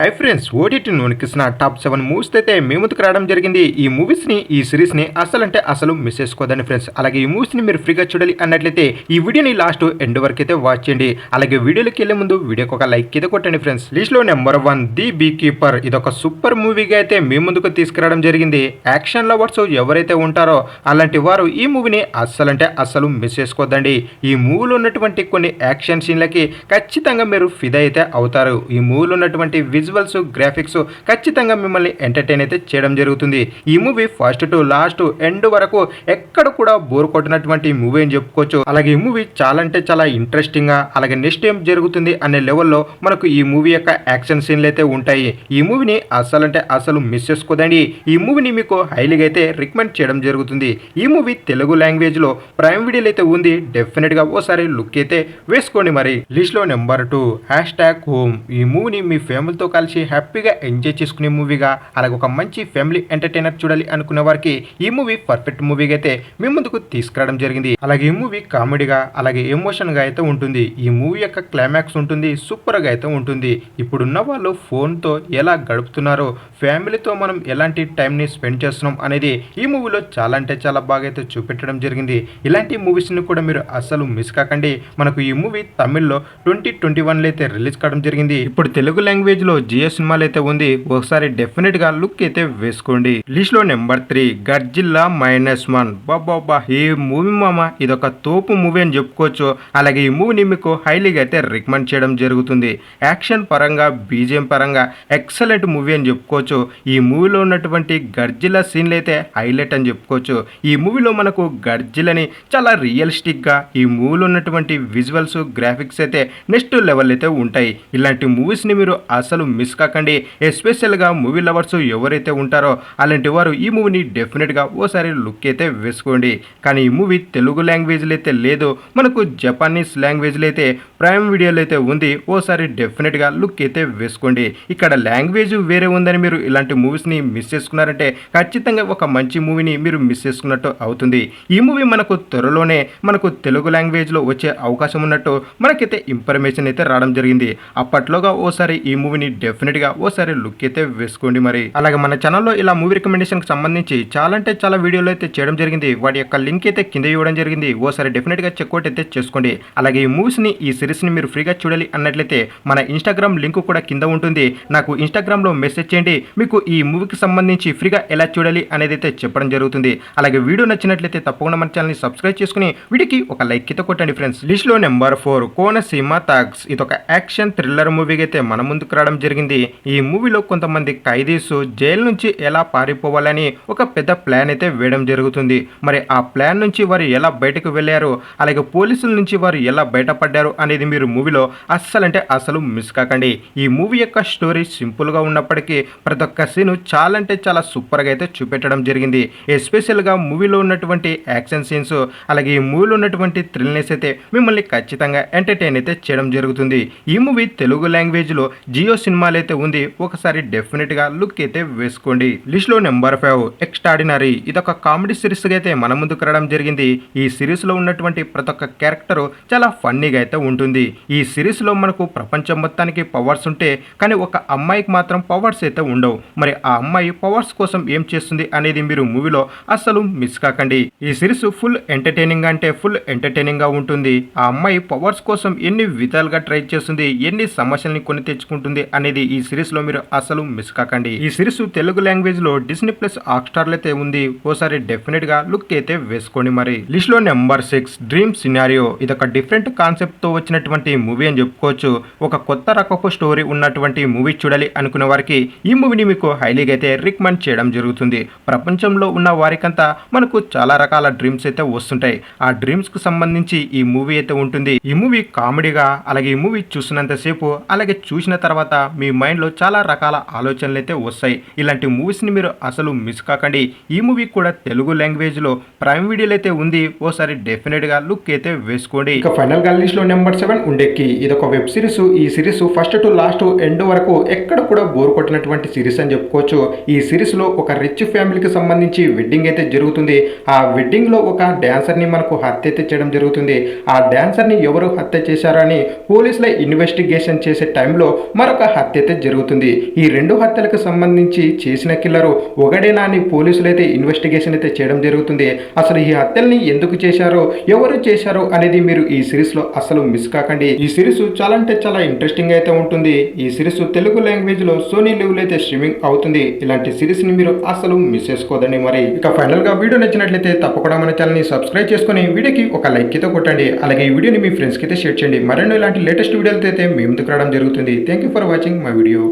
High friends, OTT నోనికిసిన top 7 movies అయితే మీ ముందుకు రావడం జరిగింది. ఈ మూవీస్ని ఈ సిరీస్ని అసలంటే అసలు మిస్ చేసుకోదండి ఫ్రెండ్స్. అలాగే ఈ మూవీస్ని మీరు ఫ్రీగా చూడాలి అన్నట్లయితే ఈ వీడియోని లాస్ట్ ఎండ్ వరకు అయితే వాచ్ చేయండి. అలాగే వీడియోలోకి వెళ్ళే ముందు వీడియోకి ఒక లైక్ అయితే కొట్టండి ఫ్రెండ్స్. లిస్ట్లో నెంబర్ 1 ది బీ కీపర్. ఇదొక సూపర్ మూవీగా అయితే మీ ముందుకు తీసుకురావడం జరిగింది. యాక్షన్ లవర్స్ ఎవరైతే ఉంటారో అలాంటి వారు ఈ మూవీని అస్సలంటే అస్సలు మిస్ చేసుకోవద్దండి. ఈ మూవీలో ఉన్నటువంటి కొన్ని యాక్షన్ సీన్లకి ఖచ్చితంగా మీరు ఫిదా అయితే అవుతారు. ఈ మూవీలో ఉన్నటువంటి విజువల్స్, గ్రాఫిక్స్ ఖచ్చితంగా మిమ్మల్ని ఎంటర్టైన్ అయితే చేయడం జరుగుతుంది. ఈ movie first to last end వరకు ఎక్కడ కూడా బోర్ కొట్టినటువంటి మూవీ అని చెప్పుకోవచ్చు. అలాగే ఈ మూవీ చాలా అంటే చాలా ఇంట్రెస్టింగ్ గా, అలాగే నెక్స్ట్ ఏం జరుగుతుంది అనే లెవెల్లో మనకు ఈ మూవీ యొక్క యాక్షన్ సీన్లు అయితే ఉంటాయి. ఈ మూవీని అస్సలంటే అసలు మిస్ చేసుకోదండి. ఈ మూవీని మీకు హైలీగా అయితే రికమెండ్ చేయడం జరుగుతుంది. ఈ మూవీ తెలుగు లాంగ్వేజ్ లో ప్రైమ్ వీడియోలో అయితే ఉంది. డెఫినెట్ గా ఓసారి లుక్ అయితే వేసుకోండి. మరి లిస్ట్ లో నెంబర్ 2 #హోమ్. ఈ మూవీని మీ ఫ్యామిలీతో కలిసి హ్యాపీగా ఎంజాయ్ చేసుకునే మూవీగా, అలాగే ఒక మంచి ఫ్యామిలీ ఎంటర్టైనర్ చూడాలి అనుకునే వారికి ఈ మూవీ పర్ఫెక్ట్ మూవీగా అయితే మీ ముందుకు తీసుకురావడం జరిగింది. అలాగే ఈ మూవీ కామెడీగా, అలాగే ఎమోషన్ గా అయితే ఉంటుంది. ఈ మూవీ యొక్క క్లైమాక్స్ ఉంటుంది, సూపర్ గా అయితే ఉంటుంది. ఇప్పుడున్న వాళ్ళు ఫోన్ తో ఎలా గడుపుతున్నారో, ఫ్యామిలీతో మనం ఎలాంటి టైం ని స్పెండ్ చేస్తున్నాం అనేది ఈ మూవీలో చాలా అంటే చాలా బాగా అయితే చూపెట్టడం జరిగింది. ఇలాంటి మూవీస్ ని కూడా మీరు అస్సలు మిస్ కాకండి. మనకు ఈ మూవీ తమిళ్లో 2021లో అయితే రిలీజ్ కావడం జరిగింది. ఇప్పుడు తెలుగు లాంగ్వేజ్ లో జియో సినిమాలు అయితే ఉంది. ఒకసారి డెఫినెట్ గా లుక్ అయితే వేసుకోండి. లిస్ట్ లో నెంబర్ 3 గడ్జిల్లా -1. బాబా, ఈ మూవీ మామ ఇదొక తోపు మూవీ అని చెప్పుకోవచ్చు. అలాగే ఈ మూవీని మీకు హైలీగా అయితే రికమెండ్ చేయడం జరుగుతుంది. యాక్షన్ పరంగా, బీజిఎం పరంగా ఎక్సలెంట్ మూవీ అని చెప్పుకోవచ్చు. ఈ మూవీలో ఉన్నటువంటి గడ్జిల్లా సీన్లు అయితే హైలైట్ అని చెప్పుకోవచ్చు. ఈ మూవీలో మనకు గడ్జిల్లని చాలా రియలిస్టిక్ గా, ఈ మూవీలో ఉన్నటువంటి విజువల్స్, గ్రాఫిక్స్ అయితే నెక్స్ట్ లెవెల్ అయితే ఉంటాయి. ఇలాంటి మూవీస్ ని మీరు అసలు మిస్ కాకండి. ఎస్పెషల్గా మూవీ లవర్స్ ఎవరైతే ఉంటారో అలాంటి వారు ఈ మూవీని డెఫినెట్గా ఓసారి లుక్ అయితే వేసుకోండి. కానీ ఈ మూవీ తెలుగు లాంగ్వేజ్లో అయితే లేదు, మనకు జపానీస్ లాంగ్వేజ్లో అయితే ప్రైమ్ వీడియోలో అయితే ఉంది. ఓసారి డెఫినెట్గా లుక్ అయితే వేసుకోండి. ఇక్కడ లాంగ్వేజ్ వేరే ఉందని మీరు ఇలాంటి మూవీస్ని మిస్ చేసుకున్నారంటే ఖచ్చితంగా ఒక మంచి మూవీని మీరు మిస్ చేసుకున్నట్టు అవుతుంది. ఈ మూవీ మనకు త్వరలోనే మనకు తెలుగు లాంగ్వేజ్లో వచ్చే అవకాశం ఉన్నట్టు మనకైతే ఇన్ఫర్మేషన్ అయితే రావడం జరిగింది. అప్పట్లోగా ఓసారి ఈ మూవీని డెఫినెట్గా ఓసారి లుక్ అయితే వేసుకోండి. మరి అలాగే మన ఛానల్లో ఇలా మూవీ రికమెండేషన్ కి సంబంధించి చాలా అంటే చాలా వీడియోలు అయితే చేయడం జరిగింది. వాటి యొక్క లింక్ అయితే కింద ఇవ్వడం జరిగింది. ఓసారి డెఫినెట్ గా చెక్అవుట్ అయితే చేసుకోండి. అలాగే ఈ మూవీస్ ని, ఈ సిరీస్ ని మీరు ఫ్రీగా చూడాలి అన్నట్లయితే మన ఇన్స్టాగ్రామ్ లింక్ కూడా కింద ఉంటుంది. నాకు ఇన్స్టాగ్రామ్ లో మెసేజ్ చేయండి. మీకు ఈ మూవీకి సంబంధించి ఫ్రీగా ఎలా చూడాలి అనేది అయితే చెప్పడం జరుగుతుంది. అలాగే వీడియో నచ్చినట్లయితే తప్పకుండా మన ఛానల్ ని సబ్స్క్రైబ్ చేసుకుని వీడియోకి ఒక లైక్ అయితే కొట్టండి ఫ్రెండ్స్. లిస్ట్ లో నెంబర్ 4 కోనసీమ థగ్స్. ఇదొక యాక్షన్ థ్రిల్లర్ మూవీగా అయితే మన ముందుకు రావడం జరిగింది. ఈ మూవీలో కొంతమంది ఖైదీస్ జైలు నుంచి ఎలా పారిపోవాలని ఒక పెద్ద ప్లాన్ అయితే వేయడం జరుగుతుంది. మరి ఆ ప్లాన్ నుంచి వారు ఎలా బయటకు వెళ్ళారు, అలాగే పోలీసుల నుంచి వారు ఎలా బయటపడ్డారు అనేది మీరు మూవీలో అస్సలంటే అసలు మిస్ కాకండి. ఈ మూవీ యొక్క స్టోరీ సింపుల్ గా ఉన్నప్పటికీ ప్రతి ఒక్క సీన్ చాలా అంటే చాలా సూపర్ గా అయితే చూపెట్టడం జరిగింది. ఎస్పెషల్ గా మూవీలో ఉన్నటువంటి యాక్షన్ సీన్స్, అలాగే ఈ మూవీలో ఉన్నటువంటి థ్రిల్నెస్ అయితే మిమ్మల్ని ఖచ్చితంగా ఎంటర్టైన్ అయితే చేయడం జరుగుతుంది. ఈ మూవీ తెలుగు లాంగ్వేజ్ లో జియో సినిమాలు అయితే ఉంది. ఒకసారి డెఫినెట్ గా లుక్ అయితే వేసుకోండి. లిస్ట్ లో నెంబర్ 5 ఎక్స్ట్రాడినరీ. ఇదొక కామెడీ సిరీస్ గా అయితే మన ముందుకు రావడం జరిగింది. ఈ సిరీస్ లో ఉన్నటువంటి ప్రతి ఒక్క క్యారెక్టర్ చాలా ఫన్నీగా అయితే ఉంటుంది. ఈ సిరీస్ లో మనకు ప్రపంచం మొత్తానికి పవర్స్ ఉంటే, కానీ ఒక అమ్మాయికి మాత్రం పవర్స్ అయితే ఉండవు. మరి ఆ అమ్మాయి పవర్స్ కోసం ఏం చేస్తుంది అనేది మీరు మూవీలో అస్సలు మిస్ కాకండి. ఈ సిరీస్ ఫుల్ ఎంటర్టైనింగ్ అంటే ఫుల్ ఎంటర్టైనింగ్ గా ఉంటుంది. ఆ అమ్మాయి పవర్స్ కోసం ఎన్ని విధాలుగా ట్రై చేస్తుంది, ఎన్ని సమస్యల్ని కొని తెచ్చుకుంటుంది అనేది ఈ సిరీస్ లో మీరు అసలు మిస్ కాకండి. ఈ సిరీస్ తెలుగు లాంగ్వేజ్ లో డిస్నీ ప్లస్ హాట్‌స్టార్ అయితే ఉంది. ఓసారి డెఫినెట్ గా లుక్ అయితే వేసుకోండి. మరి లిస్ట్ లో నెంబర్ 6 డ్రీమ్ సినారియో. ఇదొక డిఫరెంట్ కాన్సెప్ట్ తో వచ్చినటువంటి మూవీ అని చెప్పుకోవచ్చు. ఒక కొత్త రకపు స్టోరీ ఉన్నటువంటి మూవీ చూడాలి అనుకునే వారికి ఈ మూవీని మీకు హైలీగా అయితే రికమెండ్ చేయడం జరుగుతుంది. ప్రపంచంలో ఉన్న వారికంతా మనకు చాలా రకాల డ్రీమ్స్ అయితే వస్తుంటాయి. ఆ డ్రీమ్స్ కు సంబంధించి ఈ మూవీ అయితే ఉంటుంది. ఈ మూవీ కామెడీగా, అలాగే ఈ మూవీ చూసినంతసేపు, అలాగే చూసిన తర్వాత మీ మైండ్ లో చాలా రకాల ఆలోచనలు అయితే వస్తాయి. ఇలాంటి మూవీస్ ని మీరు అసలు మిస్ కాకండి. ఈ మూవీ కూడా తెలుగు లాంగ్వేజ్ లో ప్రైమ్ వీడియోలో అయితే ఉంది. ఓసారి డెఫినెట్ గా లుక్ అయితే వేసుకోండి. ఇక ఫైనల్ గా లిస్ట్ లో నెంబర్ 7 7 ఉండెక్కి ఇదొక వెబ్ సిరీస్. ఈ series first to last end వరకు ఎక్కడ కూడా బోర్ కొట్టినటువంటి సిరీస్ అని చెప్పుకోవచ్చు. ఈ సిరీస్ లో ఒక రిచ్ ఫ్యామిలీకి సంబంధించి వెడ్డింగ్ అయితే జరుగుతుంది. ఆ వెడ్డింగ్ లో ఒక డాన్సర్ ని మనకు హత్య అయితే చేయడం జరుగుతుంది. ఆ డాన్సర్ ని ఎవరు హత్య చేశారని పోలీసుల ఇన్వెస్టిగేషన్ చేసే టైంలో మరొక హత్య అయితే జరుగుతుంది. ఈ రెండు హత్యలకు సంబంధించి చేసిన కిల్లరు ఒకడేనా అని పోలీసులు అయితే ఇన్వెస్టిగేషన్ అయితే చేయడం జరుగుతుంది. అసలు ఈ హత్యల్ని ఎందుకు చేశారో, ఎవరు చేశారో అనేది మీరు ఈ సిరీస్ లో అసలు మిస్ కాకండి. ఈ సిరీస్ చాలా అంటే చాలా ఇంట్రెస్టింగ్ అయితే ఉంటుంది. ఈ సిరీస్ తెలుగు లాంగ్వేజ్ లో సోనీ లివ్ లో అయితే స్ట్రీమింగ్ అవుతుంది. ఇలాంటి సిరీస్ ని మీరు అసలు మిస్ చేసుకోదండి. మరి ఇక ఫైనల్ గా వీడియో నచ్చినట్లయితే తప్పకుండా మన ఛానల్ ని సబ్స్క్రైబ్ చేసుకుని వీడియోకి ఒక లైక్ అయితే కొట్టండి. అలాగే ఈ వీడియోని మీ ఫ్రెండ్స్ కి అయితే షేర్ చేయండి. మరెన్నో ఇలాంటి లేటెస్ట్ వీడియోలతో అయితే మీ ముందుకు రావడం జరుగుతుంది. Thank you for watching my video.